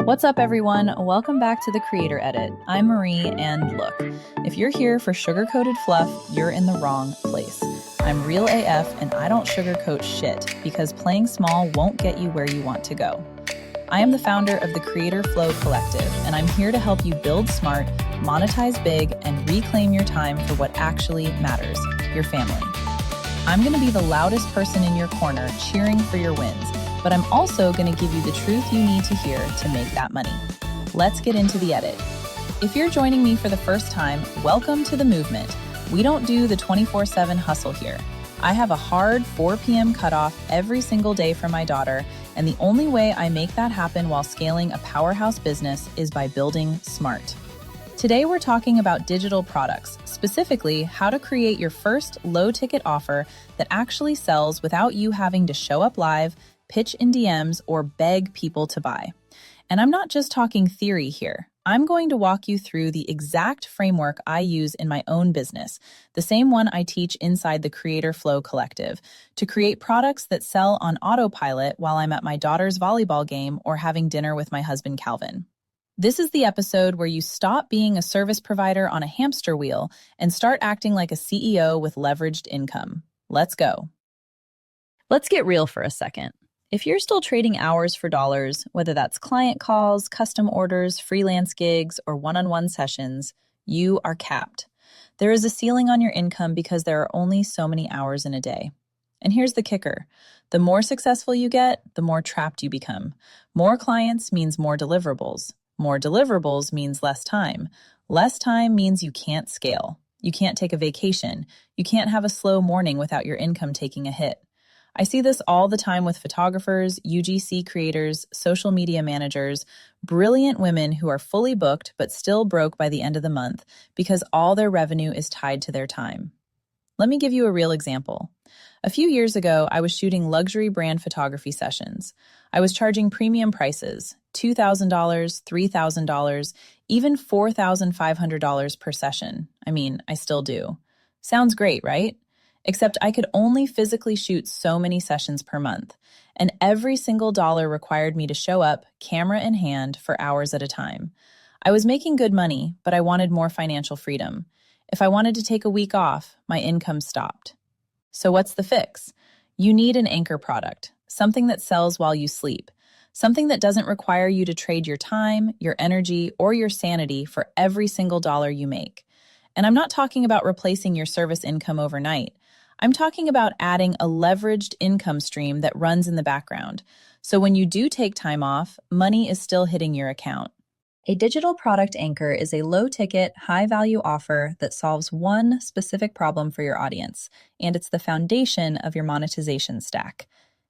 What's up, everyone? Welcome back to the Creator Edit. I'm Marie, and look, if you're here for sugar-coated fluff, you're in the wrong place. I'm real AF, and I don't sugarcoat shit because playing small won't get you where you want to go. I am the founder of the Creator Flow Collective, and I'm here to help you build smart, monetize big, and reclaim your time for what actually matters, your family. I'm going to be the loudest person in your corner cheering for your wins, but I'm also going to give you the truth you need to hear to make that money. Let's get into the edit. If you're joining me for the first time, welcome to the movement. We don't do the 24/7 hustle here. I have a hard 4 p.m. cutoff every single day for my daughter, and the only way I make that happen while scaling a powerhouse business is by building smart. Today we're talking about digital products, specifically how to create your first low-ticket offer that actually sells without you having to show up live, pitch in DMs, or beg people to buy. And I'm not just talking theory here. I'm going to walk you through the exact framework I use in my own business, the same one I teach inside the Creator Flow Collective, to create products that sell on autopilot while I'm at my daughter's volleyball game or having dinner with my husband Calvin. This is the episode where you stop being a service provider on a hamster wheel and start acting like a CEO with leveraged income. Let's go. Let's get real for a second. If you're still trading hours for dollars, whether that's client calls, custom orders, freelance gigs, or one-on-one sessions, you are capped. There is a ceiling on your income because there are only so many hours in a day. And here's the kicker. The more successful you get, the more trapped you become. More clients means more deliverables. More deliverables means less time. Less time means you can't scale. You can't take a vacation. You can't have a slow morning without your income taking a hit. I see this all the time with photographers, UGC creators, social media managers, brilliant women who are fully booked but still broke by the end of the month because all their revenue is tied to their time. Let me give you a real example. A few years ago, I was shooting luxury brand photography sessions. I was charging premium prices, $2,000, $3,000, even $4,500 per session. I mean, I still do. Sounds great, right? Except I could only physically shoot so many sessions per month, and every single dollar required me to show up, camera in hand, for hours at a time. I was making good money, but I wanted more financial freedom. If I wanted to take a week off, my income stopped. So what's the fix? You need an anchor product, something that sells while you sleep, something that doesn't require you to trade your time, your energy, or your sanity for every single dollar you make. And I'm not talking about replacing your service income overnight. I'm talking about adding a leveraged income stream that runs in the background. So when you do take time off, money is still hitting your account. A digital product anchor is a low-ticket, high-value offer that solves one specific problem for your audience, and it's the foundation of your monetization stack.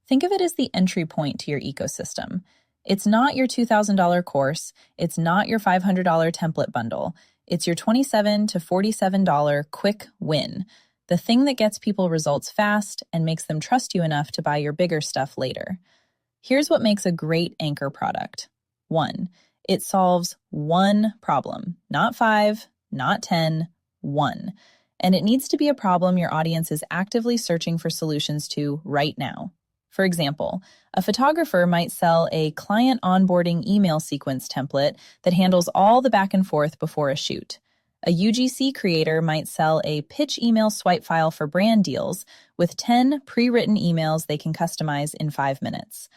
Think of it as the entry point to your ecosystem. It's not your $2,000 course. It's not your $500 template bundle. It's your $27 to $47 quick win. The thing that gets people results fast and makes them trust you enough to buy your bigger stuff later. Here's what makes a great anchor product. 1. It solves one problem. Not 5, not 10, 1. And it needs to be a problem your audience is actively searching for solutions to right now. For example, a photographer might sell a client onboarding email sequence template that handles all the back and forth before a shoot. A UGC creator might sell a pitch email swipe file for brand deals with 10 pre-written emails they can customize in 5 minutes.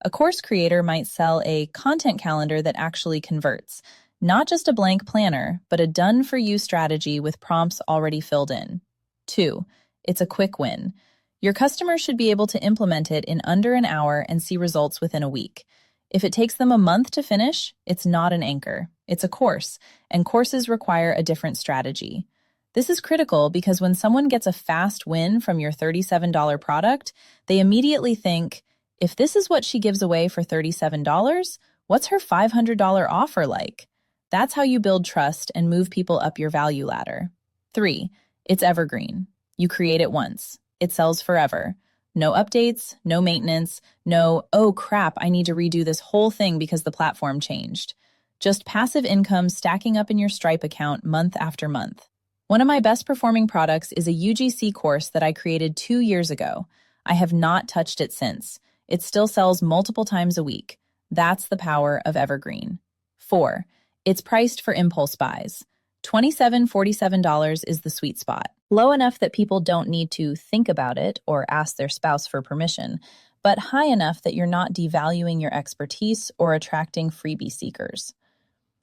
A course creator might sell a content calendar that actually converts, not just a blank planner, but a done-for-you strategy with prompts already filled in. 2. It's a quick win. Your customer should be able to implement it in under an hour and see results within a week. If it takes them a month to finish, it's not an anchor. It's a course, and courses require a different strategy. This is critical because when someone gets a fast win from your $37 product, they immediately think, if this is what she gives away for $37, what's her $500 offer like? That's how you build trust and move people up your value ladder. 3. It's evergreen. You create it once. It sells forever. No updates, no maintenance, no, oh crap, I need to redo this whole thing because the platform changed. Just passive income stacking up in your Stripe account month after month. One of my best performing products is a UGC course that I created 2 years ago. I have not touched it since. It still sells multiple times a week. That's the power of Evergreen. 4. It's priced for impulse buys. $47 is the sweet spot. Low enough that people don't need to think about it or ask their spouse for permission, but high enough that you're not devaluing your expertise or attracting freebie seekers.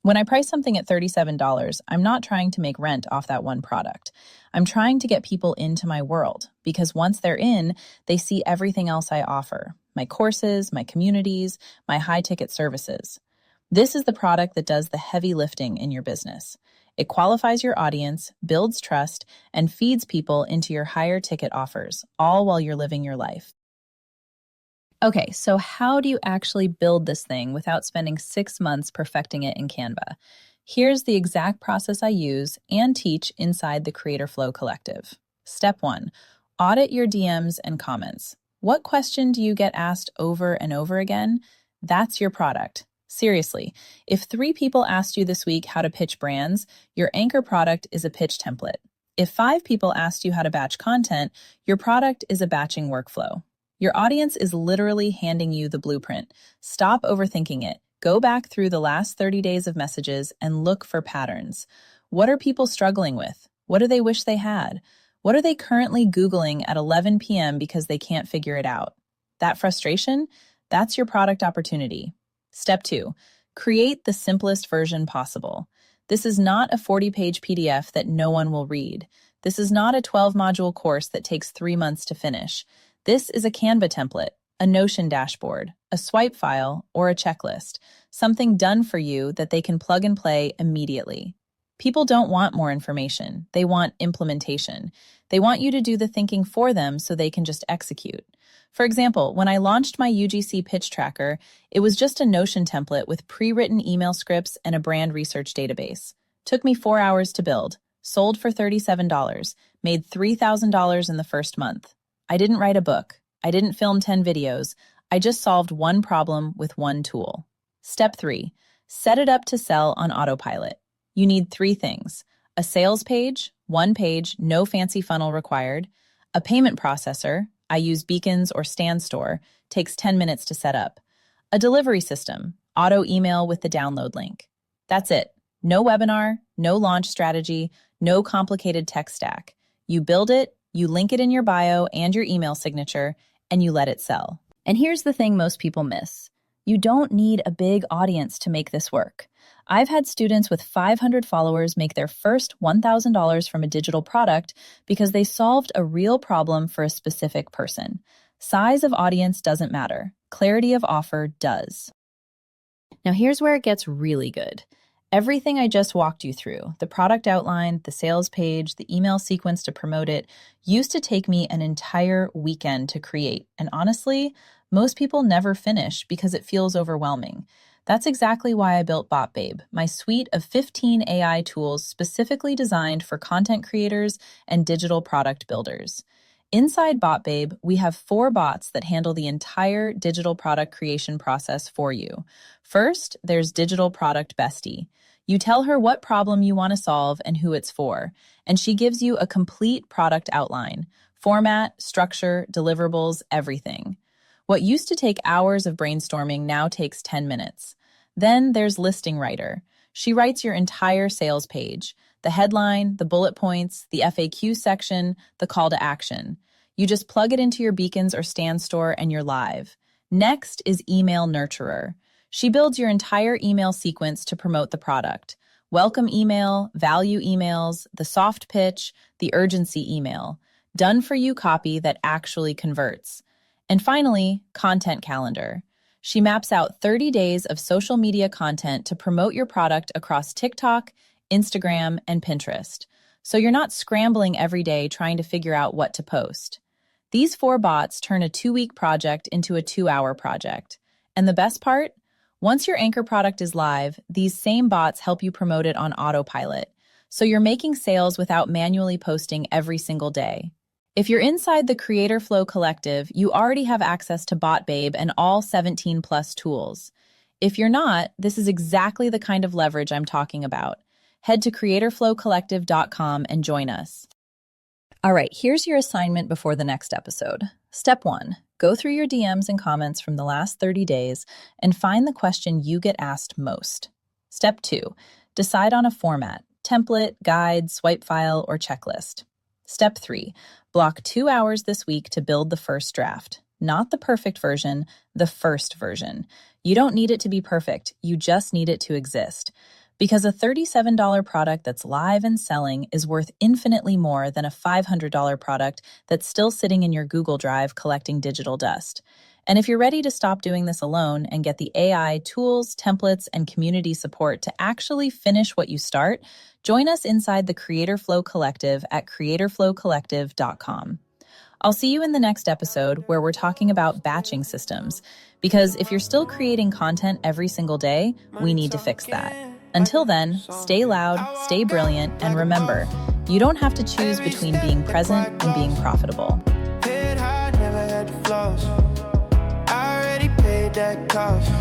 When I price something at $37, I'm not trying to make rent off that one product. I'm trying to get people into my world because once they're in, they see everything else I offer, my courses, my communities, my high-ticket services. This is the product that does the heavy lifting in your business. It qualifies your audience, builds trust, and feeds people into your higher ticket offers, all while you're living your life. Okay, so how do you actually build this thing without spending 6 months perfecting it in Canva? Here's the exact process I use and teach inside the Creator Flow Collective. Step 1. Audit your DMs and comments. What question do you get asked over and over again? That's your product. Seriously, if 3 people asked you this week how to pitch brands, your anchor product is a pitch template. If 5 people asked you how to batch content, your product is a batching workflow. Your audience is literally handing you the blueprint. Stop overthinking it. Go back through the last 30 days of messages and look for patterns. What are people struggling with? What do they wish they had? What are they currently Googling at 11 p.m. because they can't figure it out? That frustration? That's your product opportunity. Step 2. Create the simplest version possible. This is not a 40-page PDF that no one will read. This is not a 12-module course that takes 3 months to finish. This is a Canva template, a Notion dashboard, a swipe file, or a checklist, something done for you that they can plug and play immediately. People don't want more information. They want implementation. They want you to do the thinking for them so they can just execute. For example, when I launched my UGC pitch tracker, it was just a Notion template with pre-written email scripts and a brand research database. Took me 4 hours to build, sold for $37, made $3,000 in the first month. I didn't write a book. I didn't film 10 videos. I just solved one problem with one tool. Step 3. Set it up to sell on Autopilot. You need 3 things: a sales page, 1 page, no fancy funnel required; a payment processor, I use Beacons or StanStore, takes 10 minutes to set up; a delivery system, auto email with the download link. That's it. No webinar, no launch strategy, no complicated tech stack. You build it, you link it in your bio and your email signature, and you let it sell. And here's the thing most people miss. You don't need a big audience to make this work. I've had students with 500 followers make their first $1,000 from a digital product because they solved a real problem for a specific person. Size of audience doesn't matter. Clarity of offer does. Now here's where it gets really good. Everything I just walked you through, the product outline, the sales page, the email sequence to promote it, used to take me an entire weekend to create. And honestly, most people never finish because it feels overwhelming. That's exactly why I built BotBabe, my suite of 15 AI tools specifically designed for content creators and digital product builders. Inside BotBabe, we have 4 bots that handle the entire digital product creation process for you. First, there's Digital Product Bestie. You tell her what problem you want to solve and who it's for, and she gives you a complete product outline: format, structure, deliverables, everything. What used to take hours of brainstorming now takes 10 minutes. Then there's Listing Writer. She writes your entire sales page: the headline, the bullet points, the FAQ section, the call to action. You just plug it into your Beacons or StanStore and you're live. Next is Email Nurturer. She builds your entire email sequence to promote the product: welcome email, value emails, the soft pitch, the urgency email. Done for you copy that actually converts. And finally, Content Calendar. She maps out 30 days of social media content to promote your product across TikTok, Instagram, and Pinterest, so you're not scrambling every day trying to figure out what to post. These 4 bots turn a 2-week project into a 2-hour project. And the best part? Once your anchor product is live, these same bots help you promote it on Autopilot, so you're making sales without manually posting every single day. If you're inside the Creator Flow Collective, you already have access to BotBabe and all 17 plus tools. If you're not, this is exactly the kind of leverage I'm talking about. Head to creatorflowcollective.com and join us. All right, here's your assignment before the next episode. Step 1, go through your DMs and comments from the last 30 days and find the question you get asked most. Step 2, decide on a format: template, guide, swipe file, or checklist. Step 3, block 2 hours this week to build the first draft. Not the perfect version, the first version. You don't need it to be perfect, you just need it to exist. Because a $37 product that's live and selling is worth infinitely more than a $500 product that's still sitting in your Google Drive collecting digital dust. And if you're ready to stop doing this alone and get the AI tools, templates, and community support to actually finish what you start, join us inside the Creator Flow Collective at creatorflowcollective.com. I'll see you in the next episode where we're talking about batching systems, because if you're still creating content every single day, we need to fix that. Until then, stay loud, stay brilliant, and remember, you don't have to choose between being present and being profitable. Head high, never had the flaws. I already paid that cost.